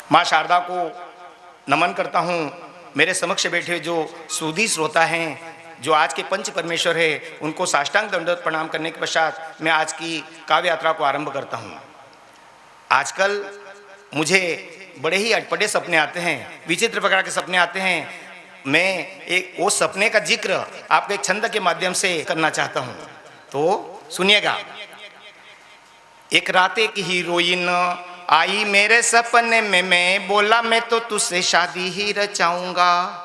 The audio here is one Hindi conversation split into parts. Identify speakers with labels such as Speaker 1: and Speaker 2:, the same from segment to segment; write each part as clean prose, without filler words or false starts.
Speaker 1: माँ शारदा को नमन करता हूँ। मेरे समक्ष बैठे जो सुधी श्रोता हैं, जो आज के पंच परमेश्वर है, उनको साष्टांग दंडवत प्रणाम करने के पश्चात मैं आज की काव्य यात्रा को आरंभ करता हूँ। आजकल मुझे बड़े ही अटपटे सपने आते हैं, विचित्र प्रकार के सपने आते हैं। मैं एक वो सपने का जिक्र आपको एक छंद के माध्यम से करना चाहता हूँ, तो सुनिएगा। एक रात एक हीरोइन आई मेरे सपने में, मैं बोला मैं तो तुझसे शादी ही रचाऊंगा।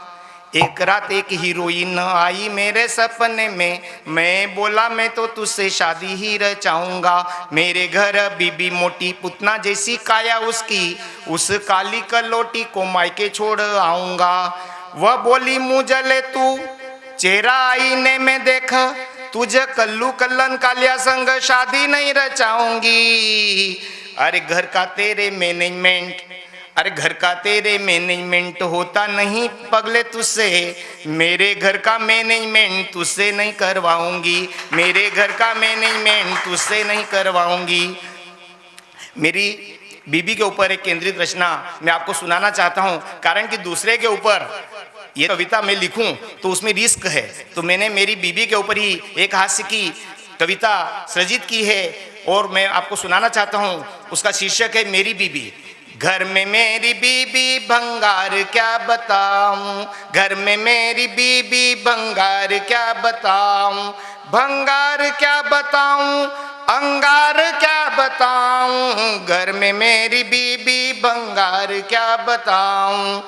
Speaker 1: एक रात एक हीरोइन आई मेरे सपने में, मैं बोला मैं तो तुझसे शादी ही रचाऊंगा। मेरे घर बीबी मोटी पुतना जैसी काया उसकी, उस काली कलोटी को मायके छोड़ आऊंगा। वह बोली मुझे ले तू चेहरा आईने में देख, तुझे कल्लू कल्लन कालिया संग शादी नहीं रचाऊंगी। अरे घर का तेरे मैनेजमेंट, अरे घर का तेरे मैनेजमेंट होता नहीं पगले तुझसे, मेरे घर का मैनेजमेंट तुझसे नहीं करवाऊंगी, मेरे घर का मैनेजमेंट तुझसे नहीं करवाऊंगी। मेरी बीबी के ऊपर एक केंद्रित रचना मैं आपको सुनाना चाहता हूं, कारण कि दूसरे के ऊपर ये कविता मैं लिखूं तो उसमें रिस्क है। तो मैंने मेरी बीबी के ऊपर ही एक हास्य की कविता सृजित की है और मैं आपको सुनाना चाहता हूं। उसका शीर्षक है मेरी बीबी। घर में मेरी बीबी भंगार क्या बताऊं, घर में मेरी बीबी भंगार क्या बताऊं, भंगार क्या बताऊं, अंगार क्या बताऊं, घर में मेरी बीबी भंगार क्या बताऊं।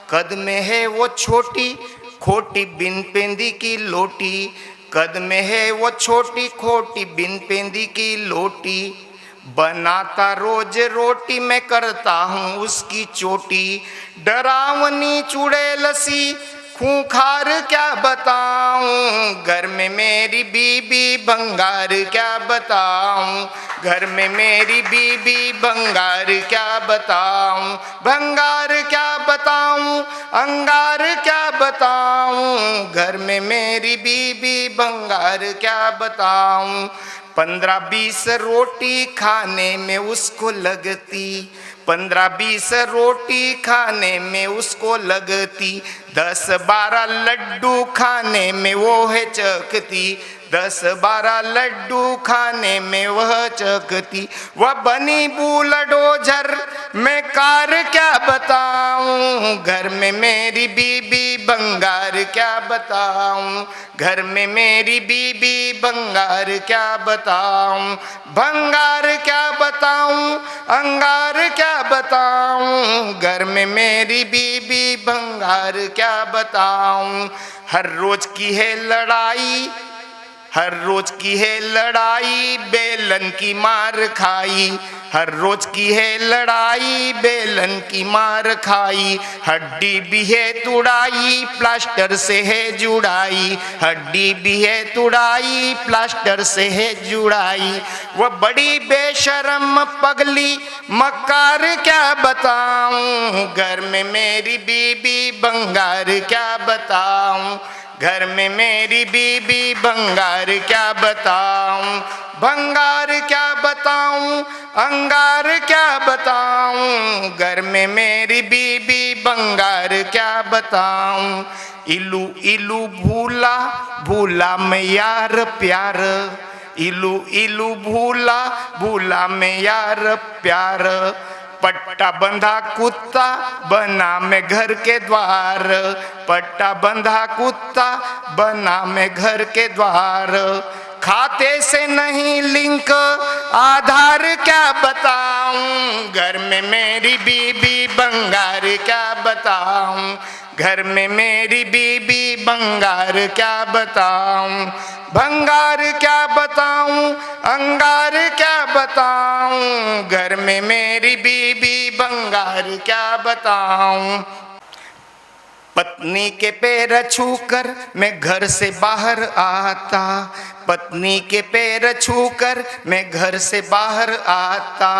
Speaker 1: कद में है वो छोटी खोटी बिन पेंदी की लोटी, कद में है वो छोटी खोटी बिन पेंदी की लोटी, बनाता रोज रोटी मैं करता हूँ उसकी चोटी। डरावनी चुड़ैल सी खूंखार क्या बताऊं, घर में मेरी बीबी भंगार क्या बताऊं, घर में मेरी बीबी भंगार क्या बताऊं, भंगार क्या बताऊं, अंगार क्या बताऊं, घर में मेरी बीबी भंगार क्या बताऊं। 15-20 रोटी खाने में उसको लगती, 15-20 रोटी खाने में उसको लगती, 10-12 लड्डू खाने में वो है चखती, 10-12 लड्डू खाने में वह चखती। वह बनी बुलडोजर मैं कार क्या बताऊं, घर में मेरी बीबी भंगार क्या बताऊं, घर में मेरी बीबी भंगार क्या बताऊं, भंगार क्या बताऊं, अंगार क्या बताऊं, घर में मेरी बीबी भंगार क्या बताऊं। हर रोज की है लड़ाई, हर रोज की है लड़ाई, बेलन की मार खाई, हर रोज की है लड़ाई, बेलन की मार खाई। हड्डी भी है तुड़ाई, प्लास्टर से है जुड़ाई, हड्डी भी है तुड़ाई, प्लास्टर से है जुड़ाई। वह बड़ी बेशरम पगली मकार क्या बताऊं, घर में मेरी बीबी भंगार क्या बताऊं, घर में मेरी बीबी भंगार क्या बताऊं, भंगार क्या बताऊं, अंगार क्या बताऊं, घर में मेरी बीबी भंगार क्या बताऊं। इलू इलू भूला भूला मैं यार प्यार, इलू इलू भूला भूला मैं यार प्यार। पट्टा बंधा कुत्ता बना मैं घर के द्वार, पट्टा बंधा कुत्ता बना मैं घर के द्वार। खाते से नहीं लिंक आधार क्या बताऊं, घर में मेरी बीबी भंगार क्या बताऊं, घर में मेरी बीबी भंगार क्या बताऊं, भंगार क्या बताऊं, अंगार क्या बताऊं, घर में मेरी बीबी भंगार क्या बताऊं। पत्नी के पैर छूकर मैं घर से बाहर आता, पत्नी के पैर छूकर मैं घर से बाहर आता।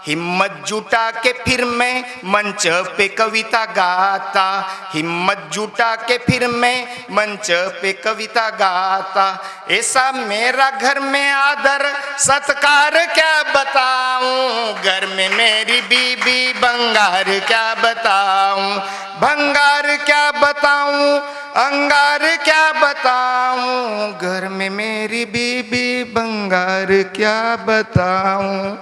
Speaker 1: हिम्मत जुटा के फिर मैं मंच पे कविता गाता, हिम्मत जुटा के फिर मैं मंच पे कविता गाता। ऐसा मेरा घर में आदर सत्कार क्या बताऊं, घर में मेरी बीबी बंगाल अंगार क्या बताऊं, भंगार क्या बताऊं, अंगार क्या बताऊं, घर में मेरी बीबी बंगार क्या बताऊं।